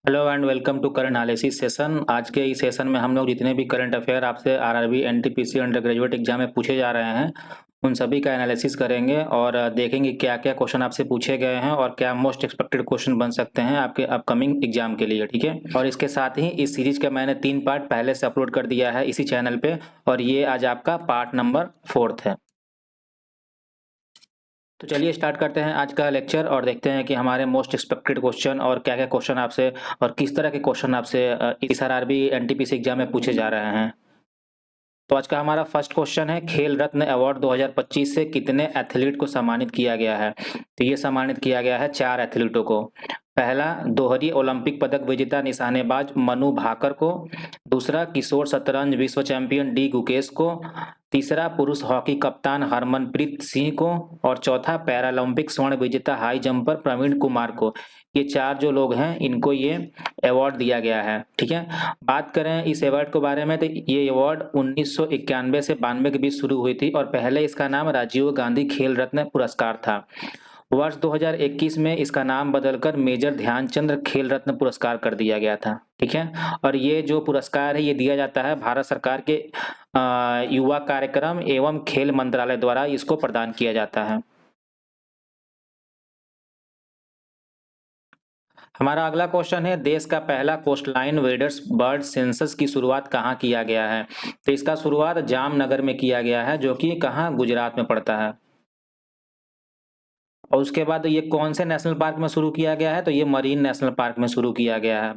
Hello and welcome to current analysis session. आज के इस सेशन में हम लोग जितने भी करंट अफेयर आपसे RRB NTPC undergraduate exam में पूछे जा रहे हैं उन सभी का एनालिसिस करेंगे और देखेंगे क्या क्या क्वेश्चन आपसे पूछे गए हैं और क्या मोस्ट एक्सपेक्टेड क्वेश्चन बन सकते हैं आपके अपकमिंग एग्जाम के लिए। ठीक है, और इसके साथ ही इस सीरीज का मैंने 3 पार्ट पहले से अपलोड कर दिया है इसी चैनल पे और ये आज आपका पार्ट नंबर 4 है। तो चलिए स्टार्ट करते हैं आज का लेक्चर और देखते हैं कि हमारे मोस्ट एक्सपेक्टेड क्वेश्चन और क्या क्या क्वेश्चन आपसे और किस तरह के क्वेश्चन आपसे इस आरआरबी एनटीपीसी एग्जाम में पूछे जा रहे हैं। तो आज का हमारा फर्स्ट क्वेश्चन है, खेल रत्न अवार्ड 2025 से कितने एथलीट को सम्मानित किया गया है? तो ये सम्मानित किया गया है 4 एथलीटों को। पहला, दोहरी ओलंपिक पदक विजेता निशानेबाज मनु भाकर को। दूसरा, किशोर शतरंज विश्व चैंपियन डी गुकेश को। तीसरा, पुरुष हॉकी कप्तान हरमनप्रीत सिंह को। और चौथा, पैरालंपिक स्वर्ण विजेता हाई जंपर प्रवीण कुमार को। ये 4 जो लोग हैं इनको ये अवार्ड दिया गया है। ठीक है, बात करें इस अवार्ड के बारे में तो ये अवार्ड 1991 से 92 के बीच शुरू हुई थी और पहले इसका नाम राजीव गांधी खेल रत्न पुरस्कार था। वर्ष 2021 में इसका नाम बदलकर मेजर ध्यानचंद खेल रत्न पुरस्कार कर दिया गया था। ठीक है, और ये जो पुरस्कार है ये दिया जाता है भारत सरकार के युवा कार्यक्रम एवं खेल मंत्रालय द्वारा इसको प्रदान किया जाता है। हमारा अगला क्वेश्चन है, देश का पहला कोस्टलाइन वेडर्स बर्ड सेंसस की शुरुआत कहाँ किया गया है? तो इसका शुरुआत जामनगर में किया गया है जो कि कहाँ, गुजरात में पड़ता है। और उसके बाद ये कौन से नेशनल पार्क में शुरू किया गया है? तो ये मरीन नेशनल पार्क में शुरू किया गया है।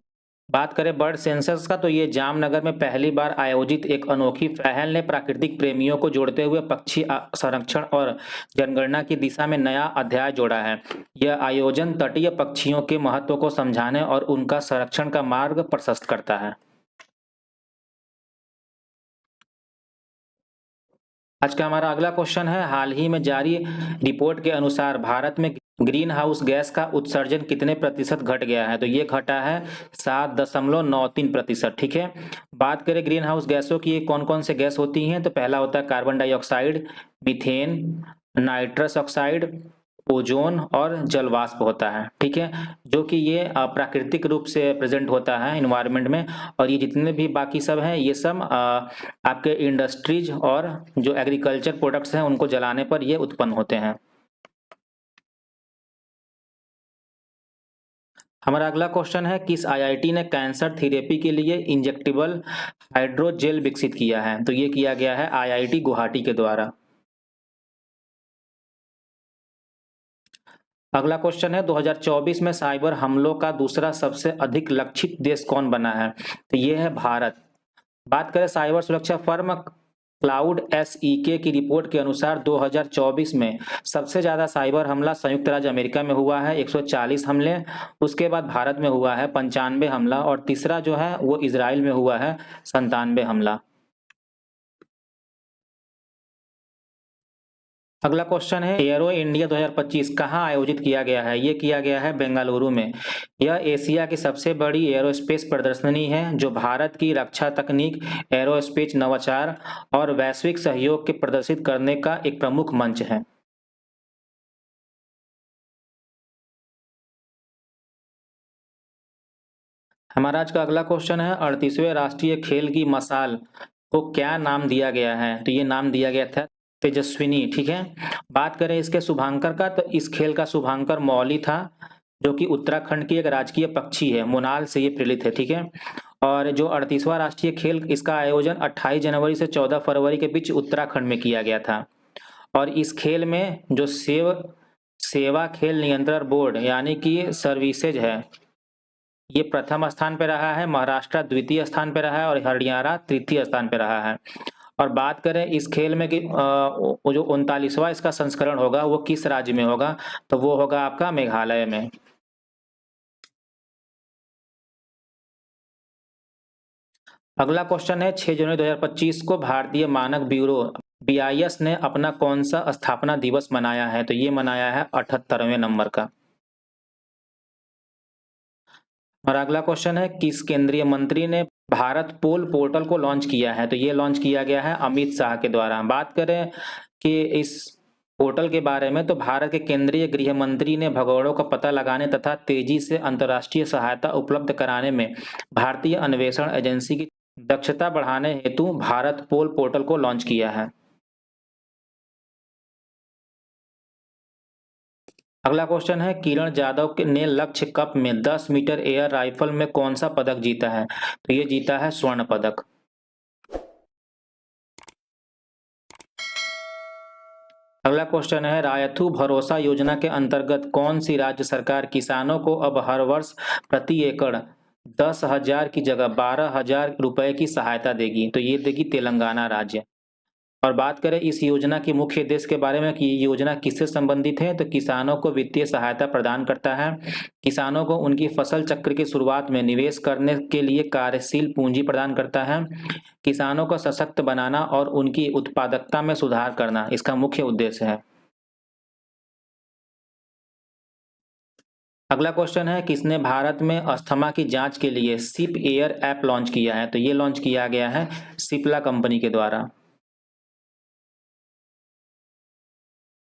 बात करें बर्ड सेंसस का तो ये जामनगर में पहली बार आयोजित एक अनोखी पहल ने प्राकृतिक प्रेमियों को जोड़ते हुए पक्षी संरक्षण और जनगणना की दिशा में नया अध्याय जोड़ा है। यह आयोजन तटीय पक्षियों के महत्व को समझाने और उनका संरक्षण का मार्ग प्रशस्त करता है। आज का हमारा अगला क्वेश्चन है, हाल ही में जारी रिपोर्ट के अनुसार भारत में ग्रीन हाउस गैस का उत्सर्जन कितने प्रतिशत घट गया है? तो ये घटा है 7.93%। ठीक है, बात करें ग्रीन हाउस गैसों की कौन कौन से गैस होती हैं तो पहला होता है carbon dioxide, methane, nitrous oxide, ozone और जल वाष्प होता है। ठीक है, जो कि ये प्राकृतिक रूप से प्रेजेंट होता है इन्वायरमेंट में और ये जितने भी बाकी सब हैं ये सब आपके इंडस्ट्रीज और जो एग्रीकल्चर प्रोडक्ट्स हैं उनको जलाने पर ये उत्पन्न होते हैं। हमारा अगला क्वेश्चन है, किस आईआईटी ने कैंसर थेरेपी के लिए इंजेक्टेबल हाइड्रोजेल विकसित किया है? तो ये किया गया है आईआईटी गुवाहाटी के द्वारा। अगला क्वेश्चन है, 2024 में साइबर हमलों का दूसरा सबसे अधिक लक्षित देश कौन बना है? तो ये है भारत। बात करें साइबर सुरक्षा फर्म क्लाउड एसईके की रिपोर्ट के अनुसार 2024 में सबसे ज्यादा साइबर हमला संयुक्त राज्य अमेरिका में हुआ है 140 हमले। उसके बाद भारत में हुआ है 95 हमला और तीसरा जो है वो इजराइल में हुआ है 97 हमला। अगला क्वेश्चन है, एयरो इंडिया 2025 कहाँ आयोजित किया गया है? ये किया गया है बेंगलुरु में। यह एशिया की सबसे बड़ी एरोस्पेस प्रदर्शनी है जो भारत की रक्षा तकनीक, एरोस्पेस नवाचार और वैश्विक सहयोग के प्रदर्शित करने का एक प्रमुख मंच है। हमारा आज का अगला क्वेश्चन है, 38वें राष्ट्रीय खेल की मशाल को क्या नाम दिया गया है? तो ये नाम दिया गया था तेजस्विनी। ठीक है, बात करें इसके शुभांकर का तो इस खेल का शुभांकर मौली था जो कि उत्तराखंड की एक राजकीय पक्षी है, मोनाल से ये प्रेरित है। ठीक है, और जो 38वां राष्ट्रीय खेल इसका आयोजन 28 जनवरी से 14 फरवरी के बीच उत्तराखंड में किया गया था। और इस खेल में जो सेवा खेल नियंत्रण बोर्ड यानी कि सर्विसेज है ये प्रथम स्थान पे रहा है, महाराष्ट्र द्वितीय स्थान पे रहा है और हरियाणा तृतीय स्थान पे रहा है। और बात करें इस खेल में कि वो जो 39वां इसका संस्करण होगा वो किस राज्य में होगा? तो वो होगा आपका मेघालय में। अगला क्वेश्चन है, 6 जनवरी 2025 को भारतीय मानक ब्यूरो बीआईएस ने अपना कौन सा स्थापना दिवस मनाया है? तो ये मनाया है 78वें नंबर का। और अगला क्वेश्चन है, किस केंद्रीय मंत्री ने भारत पोल पोर्टल को लॉन्च किया है? तो ये लॉन्च किया गया है अमित शाह के द्वारा। बात करें कि इस पोर्टल के बारे में तो भारत के केंद्रीय गृह मंत्री ने भगोड़ों का पता लगाने तथा तेजी से अंतर्राष्ट्रीय सहायता उपलब्ध कराने में भारतीय अन्वेषण एजेंसी की दक्षता बढ़ाने हेतु भारत पोल पोर्टल को लॉन्च किया है। अगला क्वेश्चन है, किरण जाधव ने लक्ष्य कप में 10 मीटर एयर राइफल में कौन सा पदक जीता है? तो ये जीता है स्वर्ण पदक। अगला क्वेश्चन है, रायथू भरोसा योजना के अंतर्गत कौन सी राज्य सरकार किसानों को अब हर वर्ष प्रति एकड़ 10,000 की जगह 12,000 रुपए की सहायता देगी? तो ये देगी तेलंगाना राज्य। और बात करें इस योजना के मुख्य उद्देश्य के बारे में कि ये योजना किससे संबंधित है, तो किसानों को वित्तीय सहायता प्रदान करता है, किसानों को उनकी फसल चक्र की शुरुआत में निवेश करने के लिए कार्यशील पूंजी प्रदान करता है, किसानों को सशक्त बनाना और उनकी उत्पादकता में सुधार करना इसका मुख्य उद्देश्य है। अगला क्वेश्चन है, किसने भारत में अस्थमा की जांच के लिए सिप एयर ऐप लॉन्च किया है? तो ये लॉन्च किया गया है सिप्ला कंपनी के द्वारा।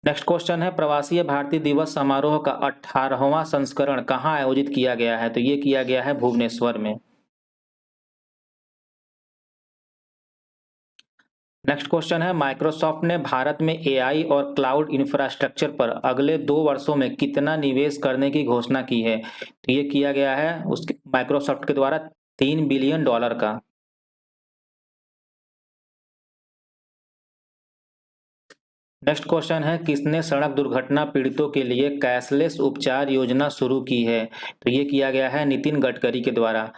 नेक्स्ट क्वेश्चन है, प्रवासी भारतीय दिवस समारोह का 18वां संस्करण कहाँ आयोजित किया गया है? तो ये किया गया है भुवनेश्वर में। नेक्स्ट क्वेश्चन है, माइक्रोसॉफ्ट ने भारत में एआई और क्लाउड इंफ्रास्ट्रक्चर पर अगले 2 वर्षों में कितना निवेश करने की घोषणा की है? तो ये किया गया है उसके माइक्रोसॉफ्ट के द्वारा $3 बिलियन का। नेक्स्ट क्वेश्चन है, किसने सड़क दुर्घटना पीड़ितों के लिए कैशलेस उपचार योजना शुरू की है? तो ये किया गया है नितिन गडकरी के द्वारा।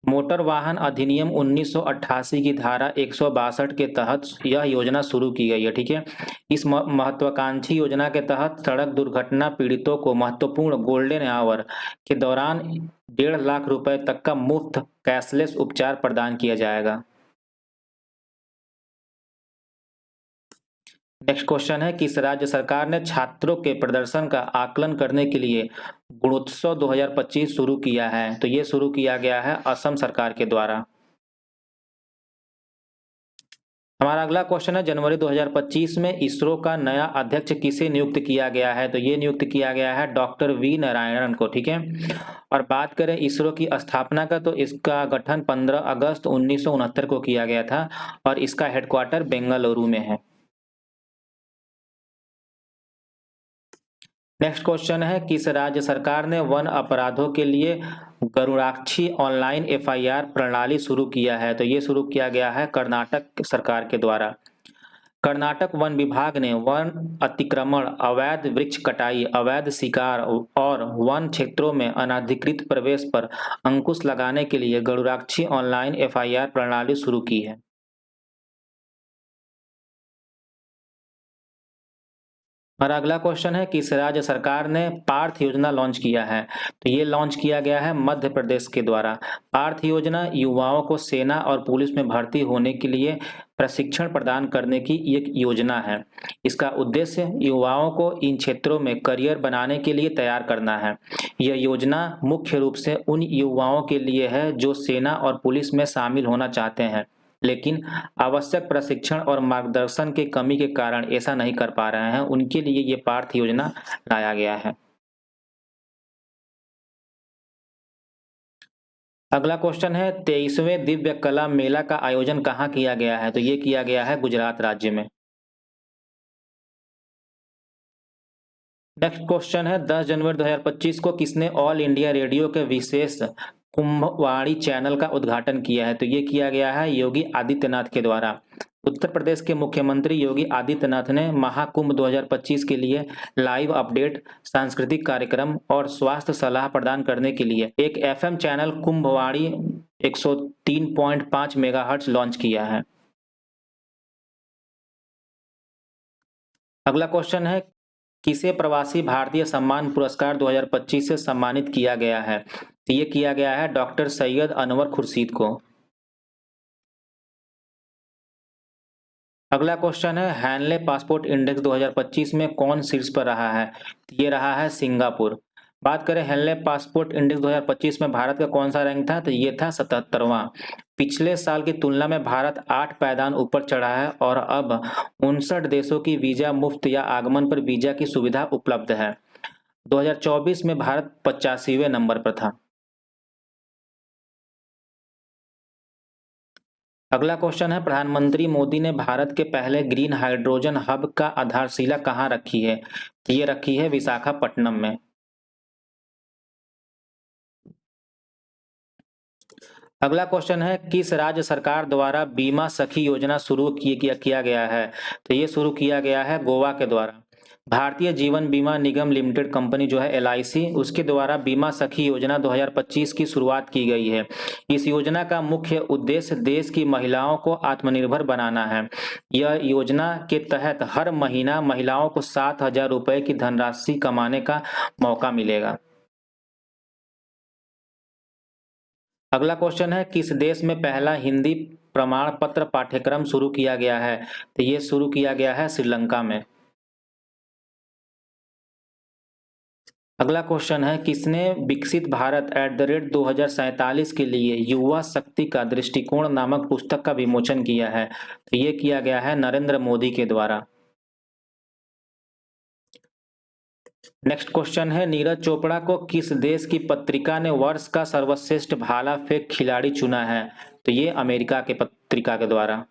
मोटर वाहन अधिनियम 1988 की धारा 162 के तहत यह योजना शुरू की गई है। ठीक है, इस महत्वाकांक्षी योजना के तहत सड़क दुर्घटना पीड़ितों को महत्वपूर्ण गोल्डन आवर के दौरान 1.5 लाख रुपए तक का मुफ्त कैशलेस उपचार प्रदान किया जाएगा। नेक्स्ट क्वेश्चन है, किस राज्य सरकार ने छात्रों के प्रदर्शन का आकलन करने के लिए गुणोत्सव 2025 शुरू किया है? तो ये शुरू किया गया है असम सरकार के द्वारा। हमारा अगला क्वेश्चन है, जनवरी 2025 में इसरो का नया अध्यक्ष किसे नियुक्त किया गया है? तो ये नियुक्त किया गया है डॉक्टर वी नारायणन को। ठीक है, और बात करें इसरो की स्थापना का तो इसका गठन 15 अगस्त 1969 को किया गया था और इसका हेडक्वार्टर बेंगलुरु में है। नेक्स्ट क्वेश्चन है, किस राज्य सरकार ने वन अपराधों के लिए गरुड़ाक्षी ऑनलाइन एफआईआर प्रणाली शुरू किया है? तो ये शुरू किया गया है कर्नाटक सरकार के द्वारा। कर्नाटक वन विभाग ने वन अतिक्रमण, अवैध वृक्ष कटाई, अवैध शिकार और वन क्षेत्रों में अनधिकृत प्रवेश पर अंकुश लगाने के लिए गरुड़ाक्षी ऑनलाइन एफआईआर प्रणाली शुरू की है। और अगला क्वेश्चन है, किस राज्य सरकार ने पार्थ योजना लॉन्च किया है? तो ये लॉन्च किया गया है मध्य प्रदेश के द्वारा। पार्थ योजना युवाओं को सेना और पुलिस में भर्ती होने के लिए प्रशिक्षण प्रदान करने की एक योजना है। इसका उद्देश्य युवाओं को इन क्षेत्रों में करियर बनाने के लिए तैयार करना है। यह योजना मुख्य रूप से उन युवाओं के लिए है जो सेना और पुलिस में शामिल होना चाहते हैं लेकिन आवश्यक प्रशिक्षण और मार्गदर्शन की कमी के कारण ऐसा नहीं कर पा रहे हैं, उनके लिए ये पार्थ योजना लाया गया है। अगला क्वेश्चन है, 23वें दिव्य कला मेला का आयोजन कहाँ किया गया है? तो ये किया गया है गुजरात राज्य में। नेक्स्ट क्वेश्चन है, 10 जनवरी 2025 को किसने ऑल इंडिया रेडियो के विशेष कुंभवाणी चैनल का उद्घाटन किया है? तो ये किया गया है योगी आदित्यनाथ के द्वारा। उत्तर प्रदेश के मुख्यमंत्री योगी आदित्यनाथ ने महाकुंभ 2025 के लिए लाइव अपडेट, सांस्कृतिक कार्यक्रम और स्वास्थ्य सलाह प्रदान करने के लिए एक FM channel Kumbhvani 103.5 megahertz launch किया है। अगला क्वेश्चन है, किसे प्रवासी भारतीय सम्मान पुरस्कार 2025 से सम्मानित किया गया है? तो ये किया गया है डॉक्टर सैयद अनवर खुर्शीद को। अगला क्वेश्चन है, हैनले पासपोर्ट इंडेक्स 2025 में कौन शीर्ष पर रहा है? ये रहा है सिंगापुर। बात करें हेनले पासपोर्ट इंडेक्स 2025 में भारत का कौन सा रैंक था, तो ये था 77वां। पिछले साल की तुलना में भारत 8 पायदान ऊपर चढ़ा है और अब 59 देशों की वीजा मुफ्त या आगमन पर वीजा की सुविधा उपलब्ध है। 2024 में भारत 85वें नंबर पर था। अगला क्वेश्चन है, प्रधानमंत्री मोदी ने भारत के पहले ग्रीन हाइड्रोजन हब का आधारशिला कहाँ रखी है, तो ये रखी है विशाखापट्टनम में। अगला क्वेश्चन है, किस राज्य सरकार द्वारा बीमा सखी योजना शुरू किया गया है, तो ये शुरू किया गया है गोवा के द्वारा। भारतीय जीवन बीमा निगम लिमिटेड कंपनी जो है LIC, उसके द्वारा बीमा सखी योजना 2025 की शुरुआत की गई है। इस योजना का मुख्य उद्देश्य देश की महिलाओं को आत्मनिर्भर बनाना है। यह योजना के तहत हर महीना महिलाओं को 7,000 रुपए की धनराशि कमाने का मौका मिलेगा। अगला क्वेश्चन है, किस देश में पहला हिंदी प्रमाण पत्र पाठ्यक्रम शुरू किया गया है, तो ये शुरू किया गया है श्रीलंका में। अगला क्वेश्चन है, किसने विकसित भारत @2047 के लिए युवा शक्ति का दृष्टिकोण नामक पुस्तक का विमोचन किया है, तो ये किया गया है नरेंद्र मोदी के द्वारा। नेक्स्ट क्वेश्चन है, नीरज चोपड़ा को किस देश की पत्रिका ने वर्ष का सर्वश्रेष्ठ भाला फेंक खिलाड़ी चुना है, तो ये अमेरिका के पत्रिका के द्वारा।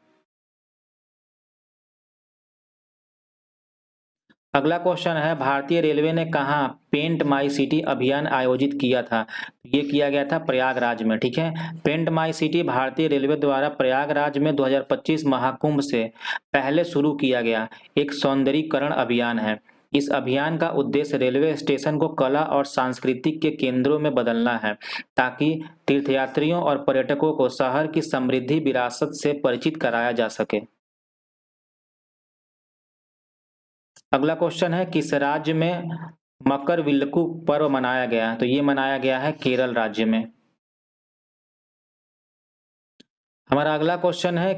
अगला क्वेश्चन है, भारतीय रेलवे ने कहाँ पेंट माई सिटी अभियान आयोजित किया था, ये किया गया था प्रयागराज में। ठीक है, पेंट माई सिटी भारतीय रेलवे द्वारा प्रयागराज में 2025 महाकुंभ से पहले शुरू किया गया एक सौंदर्यीकरण अभियान है। इस अभियान का उद्देश्य रेलवे स्टेशन को कला और सांस्कृतिक के केंद्रों में बदलना है, ताकि तीर्थयात्रियों और पर्यटकों को शहर की समृद्धि विरासत से परिचित कराया जा सके। अगला क्वेश्चन है, किस राज्य में मकरविल्लकू पर्व मनाया गया, तो ये मनाया गया है केरल राज्य में। हमारा अगला क्वेश्चन है,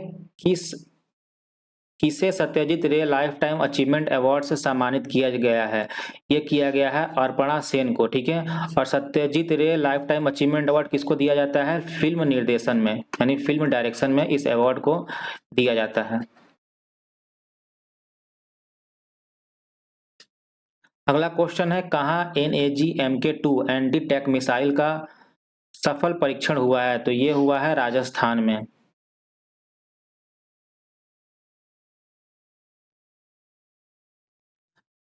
किसे सत्यजीत रे लाइफ टाइम अचीवमेंट अवार्ड से सम्मानित किया गया है, ये किया गया है अर्पणा सेन को। ठीक है, और सत्यजीत रे लाइफ टाइम अचीवमेंट अवार्ड किसको दिया जाता है, फिल्म निर्देशन में यानी फिल्म डायरेक्शन में इस अवार्ड को दिया जाता है। अगला क्वेश्चन है, कहाँ NAG MK2 एंटी टैक मिसाइल का सफल परीक्षण हुआ है, तो ये हुआ है राजस्थान में।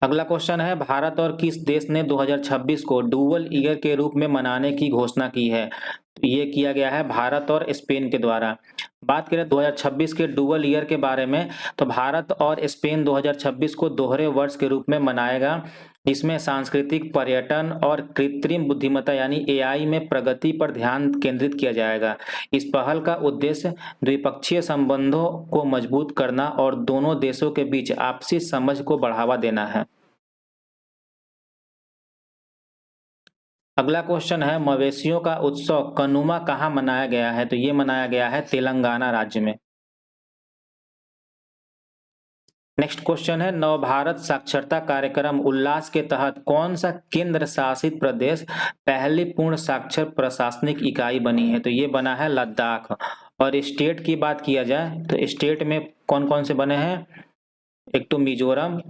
अगला क्वेश्चन है, भारत और किस देश ने 2026 को डुअल ईयर के रूप में मनाने की घोषणा की है, तो ये किया गया है भारत और स्पेन के द्वारा। बात करें 2026 के डुअल ईयर के बारे में, तो भारत और स्पेन 2026 को दोहरे वर्ष के रूप में मनाएगा, जिसमें सांस्कृतिक, पर्यटन और कृत्रिम बुद्धिमत्ता यानी AI में प्रगति पर ध्यान केंद्रित किया जाएगा। इस पहल का उद्देश्य द्विपक्षीय संबंधों को मजबूत करना और दोनों देशों के बीच आपसी समझ को बढ़ावा देना है। अगला क्वेश्चन है, मवेशियों का उत्सव कनुमा कहाँ मनाया गया है, तो ये मनाया गया है तेलंगाना राज्य में। नेक्स्ट क्वेश्चन है, नवभारत साक्षरता कार्यक्रम उल्लास के तहत कौन सा केंद्र शासित प्रदेश पहली पूर्ण साक्षर प्रशासनिक इकाई बनी है, तो ये बना है लद्दाख। और स्टेट की बात किया जाए तो स्टेट में कौन कौन से बने हैं, एक तो मिजोरम,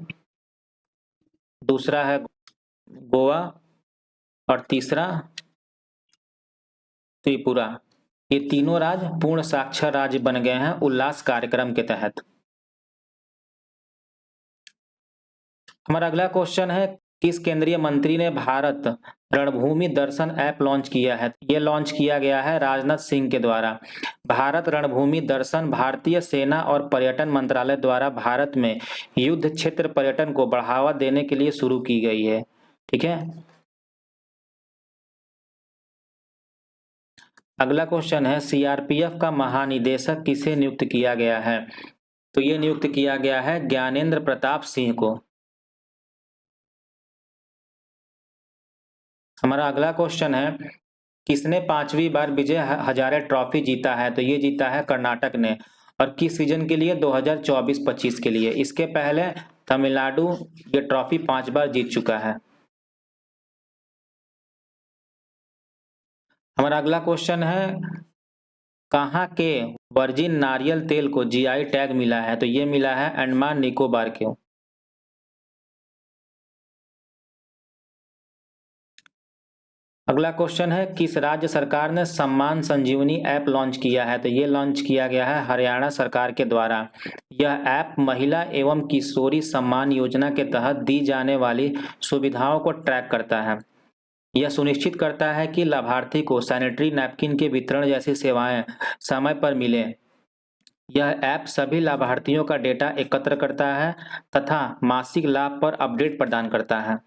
दूसरा है गोवा और तीसरा त्रिपुरा। ये तीनों राज्य पूर्ण साक्षर राज्य बन गए हैं उल्लास कार्यक्रम के तहत। हमारा अगला क्वेश्चन है, किस केंद्रीय मंत्री ने भारत रणभूमि दर्शन ऐप लॉन्च किया है, ये लॉन्च किया गया है राजनाथ सिंह के द्वारा। भारत रणभूमि दर्शन भारतीय सेना और पर्यटन मंत्रालय द्वारा भारत में युद्ध क्षेत्र पर्यटन को बढ़ावा देने के लिए शुरू की गई है। ठीक है, अगला क्वेश्चन है, CRPF का महानिदेशक किसे नियुक्त किया गया है, तो ये नियुक्त किया गया है ज्ञानेंद्र प्रताप सिंह को। हमारा अगला क्वेश्चन है, किसने 5वीं बार विजय हजारे ट्रॉफी जीता है, तो ये जीता है कर्नाटक ने। और किस सीजन के लिए, 2024-25 के लिए। इसके पहले तमिलनाडु ये ट्रॉफी 5 बार जीत चुका है। हमारा अगला क्वेश्चन है, कहाँ के वर्जिन नारियल तेल को जीआई टैग मिला है? तो ये मिला है अंडमान निकोबार के। अगला क्वेश्चन है, किस राज्य सरकार ने सम्मान संजीवनी ऐप लॉन्च किया है? तो ये लॉन्च किया गया है हरियाणा सरकार के द्वारा। यह ऐप महिला एवं किशोरी सम्मान योजना के तहत दी जाने वाली सुविधाओं को ट्रैक करता है। यह सुनिश्चित करता है कि लाभार्थी को सैनिटरी नैपकिन के वितरण जैसी सेवाएं समय पर मिले। यह ऐप सभी लाभार्थियों का डेटा एकत्र करता है तथा मासिक लाभ पर अपडेट प्रदान करता है।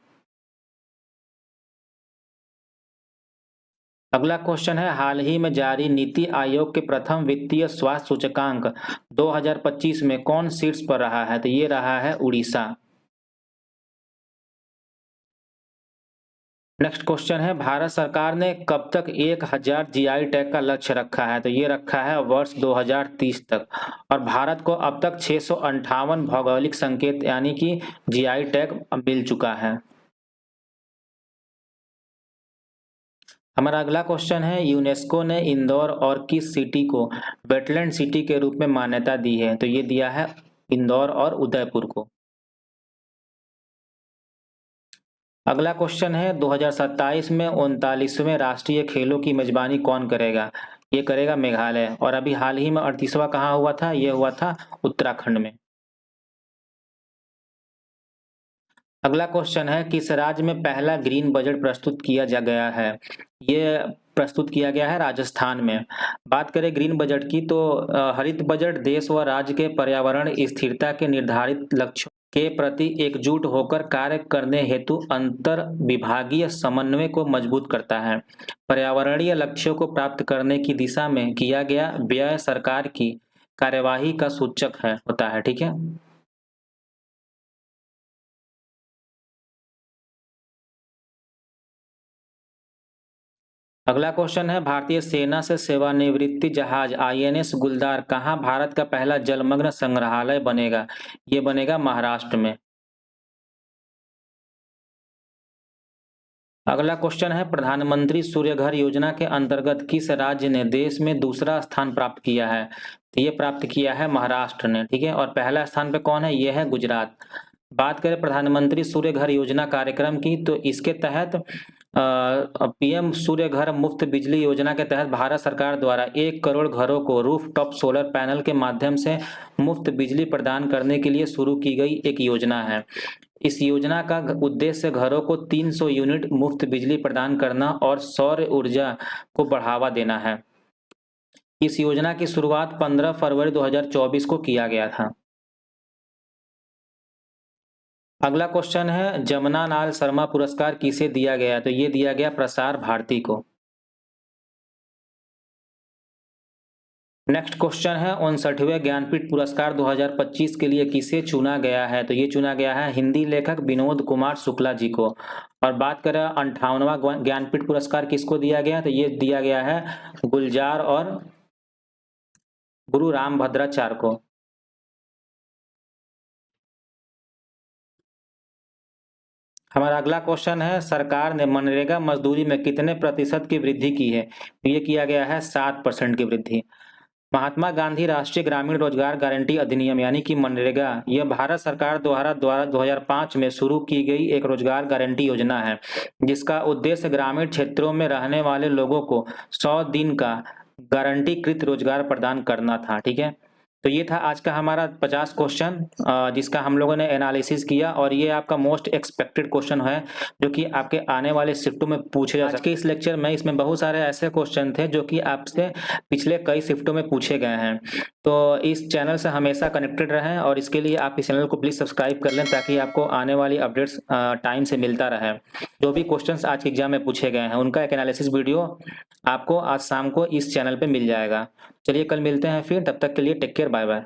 अगला क्वेश्चन है, हाल ही में जारी नीति आयोग के प्रथम वित्तीय स्वास्थ्य सूचकांक 2025 में कौन शीर्ष पर रहा है? तो ये रहा है उड़ीसा। नेक्स्ट क्वेश्चन है, भारत सरकार ने कब तक 1000 जीआई टैग का लक्ष्य रखा है? तो ये रखा है वर्ष 2030 तक। और भारत को अब तक 658 भौगोलिक संकेत यानी कि जीआई टैग मिल चुका है। हमारा अगला क्वेश्चन है, यूनेस्को ने इंदौर और किस सिटी को वेटलैंड सिटी के रूप में मान्यता दी है? तो ये दिया है इंदौर और उदयपुर को। अगला क्वेश्चन है, 2027 में 39वें राष्ट्रीय खेलों की मेजबानी कौन करेगा? ये करेगा मेघालय। और अभी हाल ही में 38वां कहाँ हुआ था? ये हुआ था उत्तराखंड में। अगला क्वेश्चन है, किस राज्य में पहला ग्रीन बजट प्रस्तुत किया जा गया है? ये प्रस्तुत किया गया है राजस्थान में। बात करें ग्रीन बजट की तो हरित बजट देश व राज्य के पर्यावरण स्थिरता के निर्धारित लक्ष्यों के प्रति एकजुट होकर कार्य करने हेतु अंतर विभागीय समन्वय को मजबूत करता है। पर्यावरणीय लक्ष्यों को प्राप्त करने की दिशा में किया गया व्यय सरकार की कार्यवाही का सूचक होता है। ठीक है। अगला क्वेश्चन है, भारतीय सेना से सेवानिवृत्ति जहाज आईएनएस गुलदार कहाँ भारत का पहला जलमग्न संग्रहालय बनेगा? ये बनेगा महाराष्ट्र में। अगला क्वेश्चन है, प्रधानमंत्री सूर्य घर योजना के अंतर्गत किस राज्य ने देश में दूसरा स्थान प्राप्त किया है? तो ये प्राप्त किया है महाराष्ट्र ने। ठीक है। और पहला स्थान पे कौन है? ये है गुजरात। बात करें प्रधानमंत्री सूर्य घर योजना कार्यक्रम की तो इसके तहत पीएम सूर्य घर मुफ्त बिजली योजना के तहत भारत सरकार द्वारा 1 करोड़ घरों को रूफटॉप सोलर पैनल के माध्यम से मुफ्त बिजली प्रदान करने के लिए शुरू की गई एक योजना है। इस योजना का उद्देश्य घरों को 300 यूनिट मुफ्त बिजली प्रदान करना और सौर ऊर्जा को बढ़ावा देना है। इस योजना की शुरुआत 15 फरवरी 2024 को किया गया था। अगला क्वेश्चन है, जमनालाल शर्मा पुरस्कार किसे दिया गया? तो ये दिया गया प्रसार भारती को। नेक्स्ट क्वेश्चन है, 59वें ज्ञानपीठ पुरस्कार 2025 के लिए किसे चुना गया है? तो ये चुना गया है हिंदी लेखक विनोद कुमार शुक्ला जी को। और बात करें 58वां ज्ञानपीठ पुरस्कार किसको दिया गया? तो ये दिया गया है गुलजार और गुरु रामभद्राचार्य को। हमारा अगला क्वेश्चन है, सरकार ने मनरेगा मजदूरी में कितने प्रतिशत की वृद्धि की है? तो ये किया गया है 7% की वृद्धि। महात्मा गांधी राष्ट्रीय ग्रामीण रोजगार गारंटी अधिनियम यानी कि मनरेगा, यह भारत सरकार द्वारा 2005 में शुरू की गई एक रोजगार गारंटी योजना है जिसका उद्देश्य ग्रामीण क्षेत्रों में रहने वाले लोगों को 100 दिन का गारंटीकृत रोजगार प्रदान करना था। ठीक है। तो ये था आज का हमारा 50 क्वेश्चन जिसका हम लोगों ने एनालिसिस किया और ये आपका मोस्ट एक्सपेक्टेड क्वेश्चन है जो कि आपके आने वाले शिफ्टों में पूछे जा सकते हैं। इस लेक्चर में इसमें बहुत सारे ऐसे क्वेश्चन थे जो कि आपसे पिछले कई शिफ्टों में पूछे गए हैं। तो इस चैनल से हमेशा कनेक्टेड रहें और इसके लिए आप इस चैनल को प्लीज़ सब्सक्राइब कर लें ताकि आपको आने वाली अपडेट्स टाइम से मिलता रहे। जो भी क्वेश्चंस आज के एग्जाम में पूछे गए हैं उनका एक एनालिसिस वीडियो आपको आज शाम को इस चैनल पे मिल जाएगा। चलिए कल मिलते हैं फिर, तब तक के लिए टेक केयर, बाय बाय।